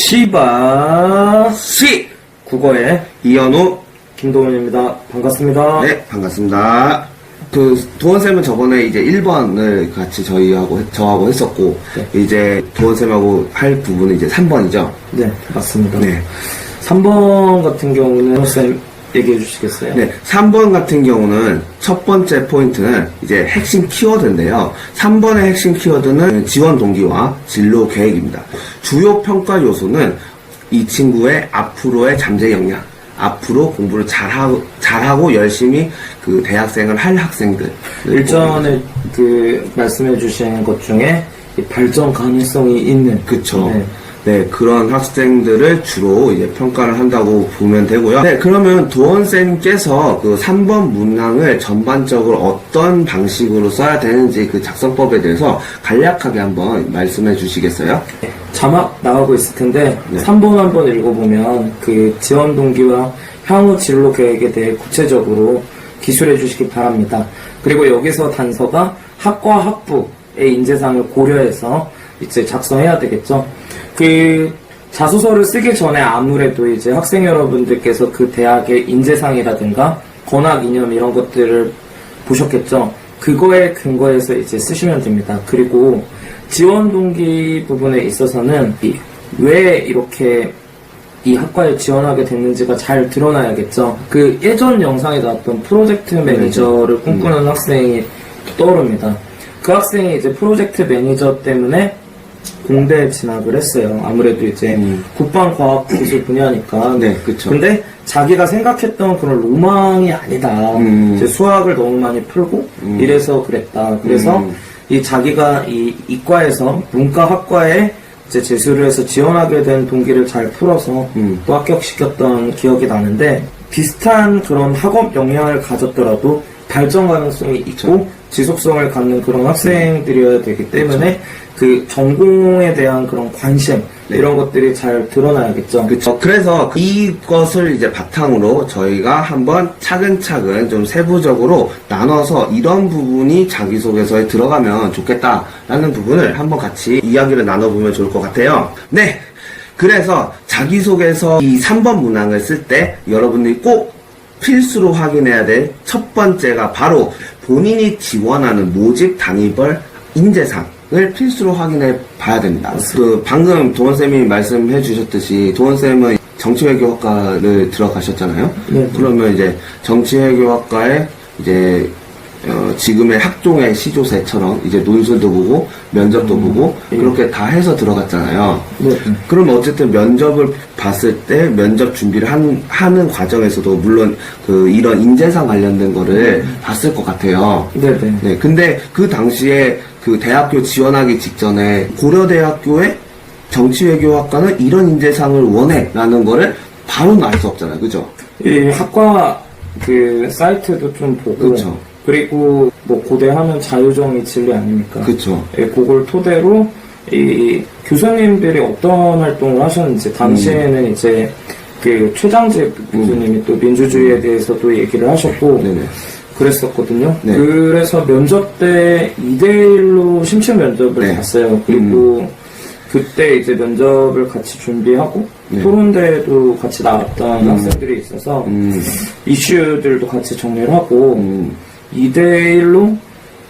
시바시 국어의 이현우 김도훈입니다. 반갑습니다. 네, 반갑습니다. 도원쌤은 저번에 이제 1번을 같이 저하고 했었고, 네. 이제 도원쌤하고 할 부분은 이제 3번이죠? 네, 맞습니다. 네. 3번 같은 경우는 쌤 얘기해 주시겠어요? 네, 3번 같은 경우는 첫 번째 포인트는 이제 핵심 키워드인데요. 3번의 핵심 키워드는 지원 동기와 진로 계획입니다. 주요 평가 요소는 이 친구의 앞으로의 잠재 역량, 앞으로 공부를 잘하고 열심히 그 대학생을 할 학생들. 일전에 말씀해 주신 것 중에 이 발전 가능성이 있는. 그쵸. 네. 네, 그런 학생들을 주로 이제 평가를 한다고 보면 되고요. 네, 그러면 도원쌤께서 그 3번 문항을 전반적으로 어떤 방식으로 써야 되는지 그 작성법에 대해서 간략하게 한번 말씀해 주시겠어요? 자막 나가고 있을 텐데, 네. 3번 한번 읽어보면 그 지원 동기와 향후 진로 계획에 대해 구체적으로 기술해 주시기 바랍니다. 그리고 여기서 단서가 학과 학부의 인재상을 고려해서 이제 작성해야 되겠죠. 그 자소서를 쓰기 전에 아무래도 이제 학생 여러분들께서 그 대학의 인재상이라든가 권학 이념 이런 것들을 보셨겠죠. 그거에 근거해서 이제 쓰시면 됩니다. 그리고 지원 동기 부분에 있어서는 왜 이렇게 이 학과에 지원하게 됐는지가 잘 드러나야겠죠. 그 예전 영상에 나왔던 프로젝트 매니저를 꿈꾸는 학생이 떠오릅니다. 그 학생이 이제 프로젝트 매니저 때문에 공대에 진학을 했어요. 아무래도 이제 국방과학기술 분야니까. 네, 그쵸. 근데 자기가 생각했던 그런 로망이 아니다. 이제 수학을 너무 많이 풀고 이래서 그랬다. 그래서 이 자기가 이 이과에서 문과학과에 이제 재수를 해서 지원하게 된 동기를 잘 풀어서 또 합격시켰던 기억이 나는데, 비슷한 그런 학업 역량을 가졌더라도 발전 가능성이 있고 그쵸. 지속성을 갖는 그런 학생들이어야 되기 때문에 그 전공에 대한 그런 관심, 네. 이런 것들이 잘 드러나야겠죠. 그쵸. 그래서 이것을 이제 바탕으로 저희가 한번 차근차근 좀 세부적으로 나눠서 이런 부분이 자기소개서에 들어가면 좋겠다라는 부분을 한번 같이 이야기를 나눠보면 좋을 것 같아요. 네. 그래서 자기소개서 이 3번 문항을 쓸 때 여러분들이 꼭 필수로 확인해야 될 첫 번째가 바로 본인이 지원하는 모집 단위별 인재상을 필수로 확인해 봐야 됩니다. 방금 도원쌤이 말씀해 주셨듯이 도원쌤은 정치외교학과를 들어가셨잖아요. 네. 그러면 이제 정치외교학과에 이제 지금의 학종의 시조세처럼 이제 논술도 보고 면접도 보고 그렇게 다 해서 들어갔잖아요. 네. 그럼 어쨌든 면접을 봤을 때 면접 준비를 하는 과정에서도 물론 이런 인재상 관련된 거를 봤을 것 같아요. 네네. 네, 근데 그 당시에 그 대학교 지원하기 직전에 고려대학교의 정치외교학과는 이런 인재상을 원해라는 거를 바로는 알 수 없잖아요. 그죠? 이 학과 그 사이트도 좀 보고. 그쵸. 그리고 뭐 고대하면 자유정의 진리 아닙니까? 그쵸. 예, 그걸 토대로 이 교수님들이 어떤 활동을 하셨는지, 당시에는 이제 그 최장재 교수님이 또 민주주의에 대해서도 얘기를 하셨고 네네. 그랬었거든요. 네. 그래서 면접 때 2대1로 심층 면접을 네. 봤어요. 그리고 그때 이제 면접을 같이 준비하고 네. 토론대에도 같이 나왔던 학생들이 있어서 이슈들도 같이 정리를 하고 2대1로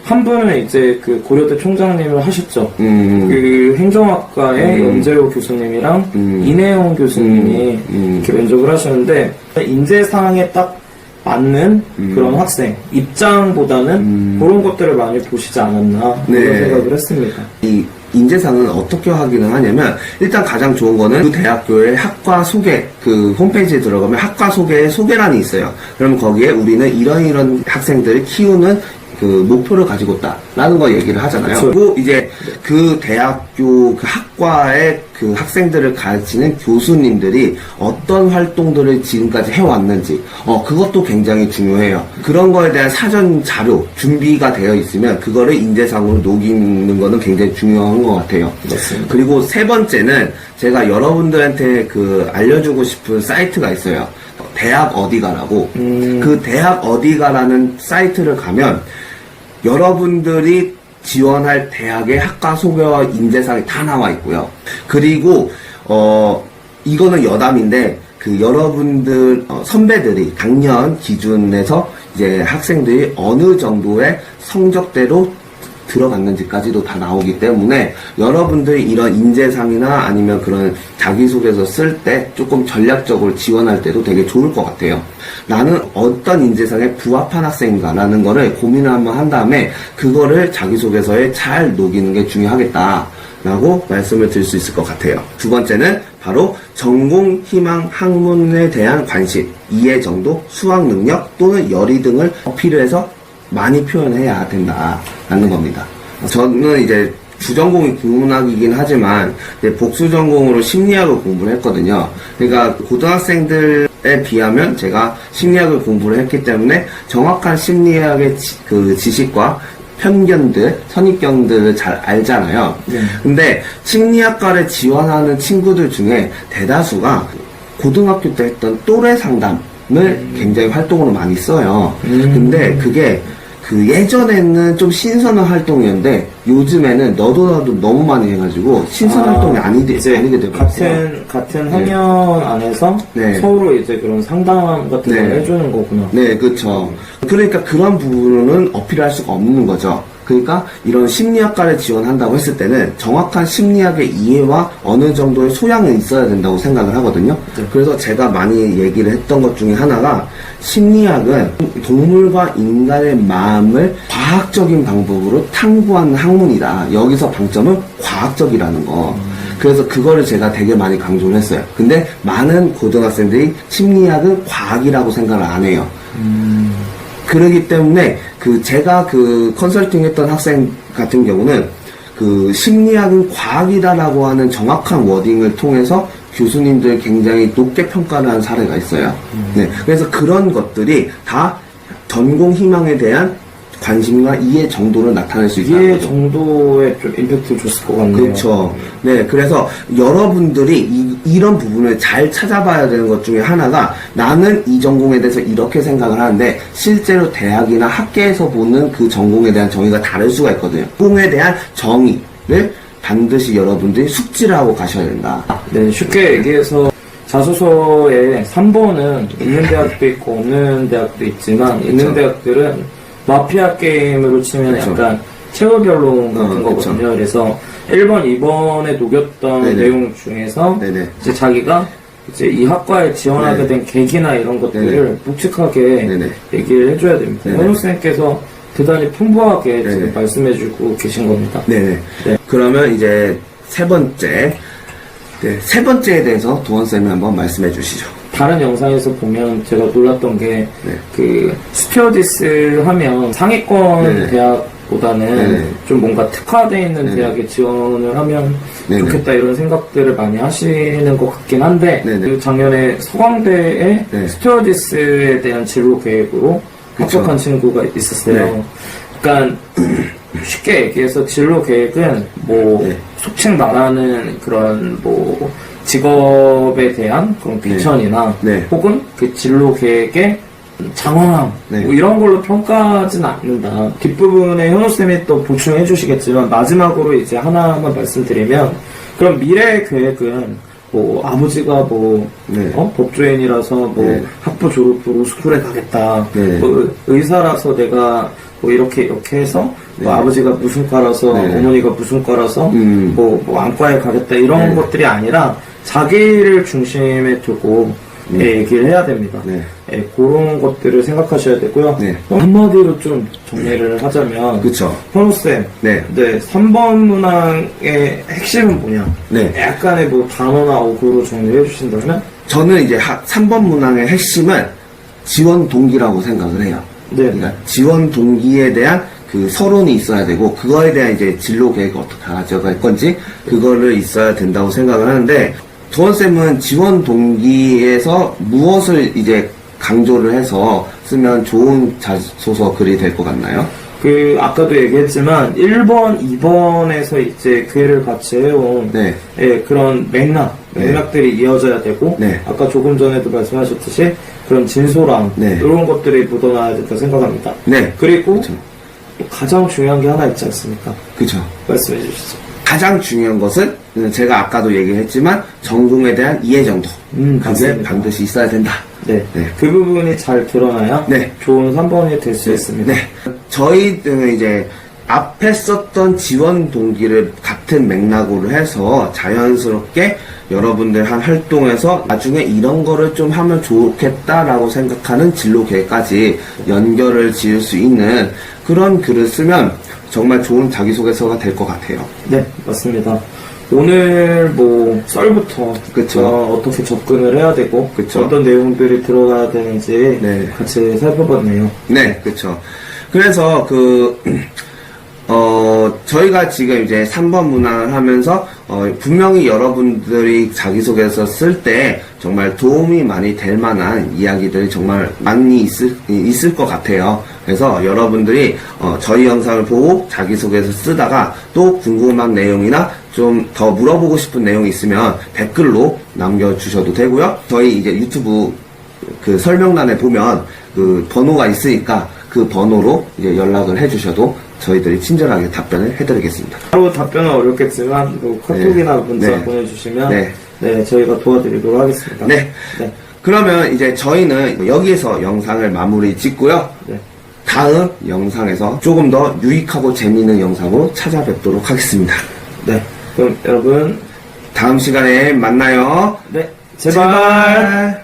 한 분은 이제 그 고려대 총장님을 하셨죠. 그 행정학과의 연재호 교수님이랑 이내영 교수님이 이렇게 면접을 하셨는데, 인재상에 딱 맞는 그런 학생 입장보다는 그런 것들을 많이 보시지 않았나, 네. 그런 생각을 했습니다. 이 인재상은 어떻게 확인을 하냐면, 일단 가장 좋은 거는 그 대학교의 학과 소개, 그 홈페이지에 들어가면 학과 소개의 소개란이 있어요. 그러면 거기에 우리는 이런 학생들을 키우는 그 목표를 가지고 있다라는 거 얘기를 하잖아요. 그렇죠. 그리고 이제 그 대학교 그 학과의 그 학생들을 가르치는 교수님들이 어떤 활동들을 지금까지 해왔는지, 그것도 굉장히 중요해요. 그런 거에 대한 사전 자료 준비가 되어 있으면 그거를 인재상으로 녹이는 거는 굉장히 중요한 것 같아요. 맞습니다. 그리고 세 번째는 제가 여러분들한테 알려주고 싶은 사이트가 있어요. 대학 어디가라고. 그 대학 어디가라는 사이트를 가면 여러분들이 지원할 대학의 학과 소개와 인재상이 다 나와 있고요. 그리고 이거는 여담인데, 그 여러분들, 선배들이 작년 기준에서 이제 학생들이 어느 정도의 성적대로 들어갔는지까지도 다 나오기 때문에 여러분들이 이런 인재상이나 아니면 그런 자기소개서 쓸 때 조금 전략적으로 지원할 때도 되게 좋을 것 같아요. 나는 어떤 인재상에 부합한 학생인가라는 거를 고민을 한번 한 다음에 그거를 자기소개서에 잘 녹이는 게 중요하겠다라고 말씀을 드릴 수 있을 것 같아요. 두 번째는 바로 전공, 희망, 학문에 대한 관심, 이해 정도, 수학 능력 또는 열의 등을 어필해서 많이 표현해야 된다라는 겁니다. 저는 이제 주전공이 국문학이긴 하지만 이제 복수전공으로 심리학을 공부를 했거든요. 그러니까 고등학생들에 비하면 제가 심리학을 공부를 했기 때문에 정확한 심리학의 그 지식과 편견들, 선입견들을 잘 알잖아요. 근데 심리학과를 지원하는 친구들 중에 대다수가 고등학교 때 했던 또래 상담을 굉장히 활동으로 많이 써요. 근데 그게 그 예전에는 좀 신선한 활동이었는데 요즘에는 너도 나도 너무 많이 해가지고 신선한 활동이 아니게 되더라고요. 같은 학년 안에서 네. 서로 이제 그런 상담 같은 네. 걸 해주는 거구나. 네, 그렇죠. 그러니까 그런 부분은 어필할 수가 없는 거죠. 그러니까 이런 심리학과를 지원한다고 했을 때는 정확한 심리학의 이해와 어느 정도의 소양은 있어야 된다고 생각을 하거든요. 그래서 제가 많이 얘기를 했던 것 중에 하나가 심리학은 동물과 인간의 마음을 과학적인 방법으로 탐구하는 학문이다. 여기서 방점은 과학적이라는 거. 그래서 그거를 제가 되게 많이 강조를 했어요. 근데 많은 고등학생들이 심리학은 과학이라고 생각을 안 해요. 그러기 때문에 제가 컨설팅 했던 학생 같은 경우는 심리학은 과학이다라고 하는 정확한 워딩을 통해서 교수님들 굉장히 높게 평가를 한 사례가 있어요. 네. 그래서 그런 것들이 다 전공 희망에 대한 관심과 이해 정도를 나타낼 수 있다. 이해 정도에 좀 임팩트를 줬을 것 같네요. 그렇죠. 네, 그래서 여러분들이 이런 부분을 잘 찾아봐야 되는 것 중에 하나가 나는 이 전공에 대해서 이렇게 생각을 하는데 실제로 대학이나 학계에서 보는 그 전공에 대한 정의가 다를 수가 있거든요. 전공에 대한 정의를 반드시 여러분들이 숙지를 하고 가셔야 된다. 네, 쉽게 얘기해서 자소서에 3번은 있는 대학도 있고 없는 대학도 있지만 있는 대학들은 마피아 게임으로 치면 그쵸. 약간 최후변론 같은 거거든요. 그래서 1번, 2번에 녹였던 네네. 내용 중에서 네네. 이제 자기가 이제 이 학과에 지원하게 네네. 된 계기나 이런 것들을 네네. 묵직하게 네네. 얘기를 해줘야 됩니다. 네네. 현우 선생님께서 대단히 풍부하게 지금 네네. 말씀해주고 계신 겁니다. 네네. 네. 그러면 이제 세 번째에 대해서 도원쌤이 한번 말씀해 주시죠. 다른 영상에서 보면 제가 놀랐던 게 스튜어디스 하면 상위권 네네. 대학보다는 네네. 좀 뭔가 특화되어 있는 네네. 대학에 지원을 하면 네네. 좋겠다 이런 생각들을 많이 하시는 것 같긴 한데 네네. 그 작년에 서강대에 네. 스튜어디스에 대한 진로 계획으로 그쵸. 합격한 친구가 있었어요. 네. 그러니까 쉽게 얘기해서 진로 계획은 뭐 네. 속칭 말하는 그런 뭐 직업에 대한 그런 비전이나 네. 혹은 그 진로 계획의 장황함 네. 뭐 이런 걸로 평가하진 않는다. 뒷부분에 현우쌤이 또 보충해 주시겠지만 마지막으로 이제 하나만 말씀드리면 그럼 미래 계획은 뭐 아버지가 뭐 네. 법조인이라서 뭐 네. 학부 졸업 후 로스쿨에 가겠다. 네. 뭐 의사라서 내가 뭐 이렇게 해서 뭐 네. 아버지가 무슨 과라서 네. 어머니가 무슨 과라서 뭐 안과에 가겠다 이런 네. 것들이 아니라 자기를 중심에 두고 얘기를 해야 됩니다. 네. 그런 것들을 생각하셔야 되고요. 네. 한마디로 좀 정리를 하자면 그쵸. 현우쌤 네. 3번 문항의 핵심은 뭐냐? 네. 약간의 뭐 단어나 어구로 정리해 주신다면? 저는 이제 3번 문항의 핵심은 지원 동기라고 생각을 해요. 네. 그러니까 지원 동기에 대한 그 서론이 있어야 되고 그거에 대한 이제 진로 계획을 어떻게 가져갈 건지 그거를 있어야 된다고 생각을 하는데 도원쌤은 지원 동기에서 무엇을 이제 강조를 해서 쓰면 좋은 자소서 글이 될 것 같나요? 아까도 얘기했지만 1번, 2번에서 이제 기회를 같이 해온 네. 그런 맥락들이 이어져야 되고 네. 아까 조금 전에도 말씀하셨듯이 그런 진솔함 네. 이런 것들이 묻어나야 된다 생각합니다. 네. 그리고 그쵸. 가장 중요한 게 하나 있지 않습니까? 그쵸. 말씀해 주시죠. 가장 중요한 것은 제가 아까도 얘기했지만 전공에 대한 이해 정도 그게 맞습니다. 반드시 있어야 된다. 네. 네. 그 부분이 잘 드러나야 네. 좋은 3번이 될 수 있습니다. 네. 저희는 이제 앞에 썼던 지원 동기를 같은 맥락으로 해서 자연스럽게 여러분들 한 활동에서 나중에 이런 거를 좀 하면 좋겠다라고 생각하는 진로 계획까지 연결을 지을 수 있는 그런 글을 쓰면 정말 좋은 자기소개서가 될 것 같아요. 네, 맞습니다. 오늘 뭐 썰부터 그쵸. 어떻게 접근을 해야 되고 그쵸. 어떤 내용들이 들어가야 되는지 네. 같이 살펴봤네요. 네, 그렇죠. 그래서 저희가 지금 이제 3번 문항을 하면서 분명히 여러분들이 자기소개서 쓸 때 정말 도움이 많이 될 만한 이야기들이 정말 많이 있을 것 같아요. 그래서 여러분들이 저희 영상을 보고 자기소개서 쓰다가 또 궁금한 내용이나 좀 더 물어보고 싶은 내용이 있으면 댓글로 남겨주셔도 되고요. 저희 이제 유튜브 그 설명란에 보면 그 번호가 있으니까 그 번호로 이제 연락을 해주셔도 저희들이 친절하게 답변을 해드리겠습니다. 바로 답변은 어렵겠지만 뭐 카톡이나 네. 문자 네. 보내주시면 네. 네, 저희가 도와드리도록 하겠습니다. 네. 네. 그러면 이제 저희는 여기에서 영상을 마무리 짓고요. 네. 다음 영상에서 조금 더 유익하고 재미있는 영상으로 찾아뵙도록 하겠습니다. 네. 그럼 여러분 다음 시간에 만나요. 네, 제발.